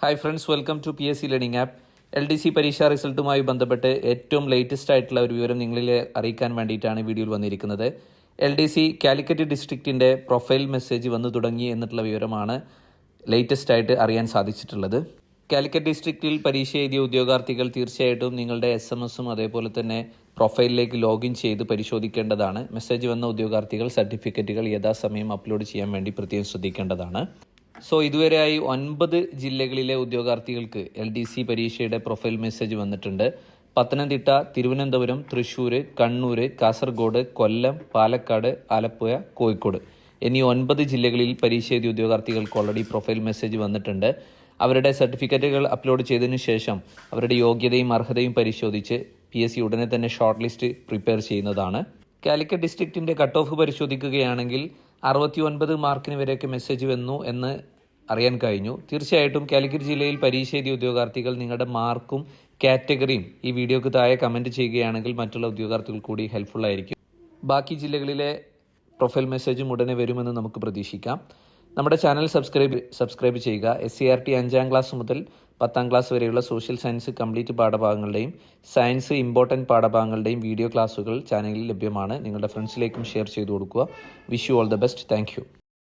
Hi friends, welcome to PSC learning app. LDC പരീക്ഷാ റിസൾട്ടുമായി ബന്ധപ്പെട്ട് ഏറ്റവും ലേറ്റസ്റ്റ് ആയിട്ടുള്ള ഒരു വിവരം നിങ്ങളിലെ അറിയിക്കാൻ വേണ്ടിയിട്ടാണ് വീഡിയോയിൽ വന്നിരിക്കുന്നത്. LDC കാലിക്കറ്റ് ഡിസ്ട്രിക്റ്റിൻ്റെ പ്രൊഫൈൽ മെസ്സേജ് വന്നു തുടങ്ങി എന്നുള്ള വിവരമാണ് ലേറ്റസ്റ്റ് ആയിട്ട് അറിയാൻ സാധിച്ചിട്ടുള്ളത്. കാലിക്കറ്റ് ഡിസ്ട്രിക്റ്റിൽ പരീക്ഷ എഴുതിയ ഉദ്യോഗാർത്ഥികൾ തീർച്ചയായിട്ടും നിങ്ങളുടെ SMS അതേപോലെ തന്നെ പ്രൊഫൈലിലേക്ക് ലോഗിൻ ചെയ്ത് പരിശോധിക്കേണ്ടതാണ്. മെസ്സേജ് വന്ന ഉദ്യോഗാർത്ഥികൾ സർട്ടിഫിക്കറ്റുകൾ യഥാസമയം അപ്ലോഡ് ചെയ്യാൻ വേണ്ടി പ്രത്യേകം ശ്രദ്ധിക്കേണ്ടതാണ്. ഇതുവരെയായി 9 ജില്ലകളിലെ ഉദ്യോഗാർത്ഥികൾക്ക് LDC പരീക്ഷയുടെ പ്രൊഫൈൽ മെസ്സേജ് വന്നിട്ടുണ്ട്. പത്തനംതിട്ട, തിരുവനന്തപുരം, തൃശ്ശൂർ, കണ്ണൂർ, കാസർഗോഡ്, കൊല്ലം, പാലക്കാട്, ആലപ്പുഴ, കോഴിക്കോട് എന്നീ 9 ജില്ലകളിൽ പരീക്ഷ എഴുതിയ ഉദ്യോഗാർത്ഥികൾക്ക് ഓൾറെഡി പ്രൊഫൈൽ മെസ്സേജ് വന്നിട്ടുണ്ട്. അവരുടെ സർട്ടിഫിക്കറ്റുകൾ അപ്ലോഡ് ചെയ്തതിനു ശേഷം അവരുടെ യോഗ്യതയും അർഹതയും പരിശോധിച്ച് PSC ഉടനെ തന്നെ ഷോർട്ട് ലിസ്റ്റ് പ്രിപ്പയർ ചെയ്യുന്നതാണ്. കാലിക്കറ്റ് ഡിസ്ട്രിക്റ്റിൻ്റെ കട്ട് ഓഫ് പരിശോധിക്കുകയാണെങ്കിൽ 69 മാർക്കിന് വരെയൊക്കെ മെസ്സേജ് വന്നു എന്ന് അറിയാൻ കഴിഞ്ഞു. തീർച്ചയായിട്ടും കാലിക്കറ്റ് ജില്ലയിൽ പരീക്ഷ എഴുതിയ ഉദ്യോഗാർത്ഥികൾ നിങ്ങളുടെ മാർക്കും കാറ്റഗറിയും ഈ വീഡിയോക്ക് താഴെ കമൻറ്റ് ചെയ്യുകയാണെങ്കിൽ മറ്റുള്ള ഉദ്യോഗാർത്ഥികൾ കൂടി ഹെൽപ്ഫുൾ ആയിരിക്കും. ബാക്കി ജില്ലകളിലെ പ്രൊഫൈൽ മെസ്സേജും ഉടനെ വരുമെന്ന് നമുക്ക് പ്രതീക്ഷിക്കാം. നമ്മുടെ ചാനൽ സബ്സ്ക്രൈബ് ചെയ്യുക. SCERT 5ാം ക്ലാസ് മുതൽ 10ാം ക്ലാസ് വരെയുള്ള സോഷ്യൽ സയൻസ് കംപ്ലീറ്റ് പാഠഭാഗങ്ങളുടെയും സയൻസ് ഇമ്പോർട്ടൻറ്റ് പാഠഭാഗങ്ങളുടെയും വീഡിയോ ക്ലാസുകൾ ചാനലിൽ ലഭ്യമാണ്. നിങ്ങളുടെ ഫ്രണ്ട്സിലേക്കും ഷെയർ ചെയ്തു കൊടുക്കുക. Wish you all the best. Thank U.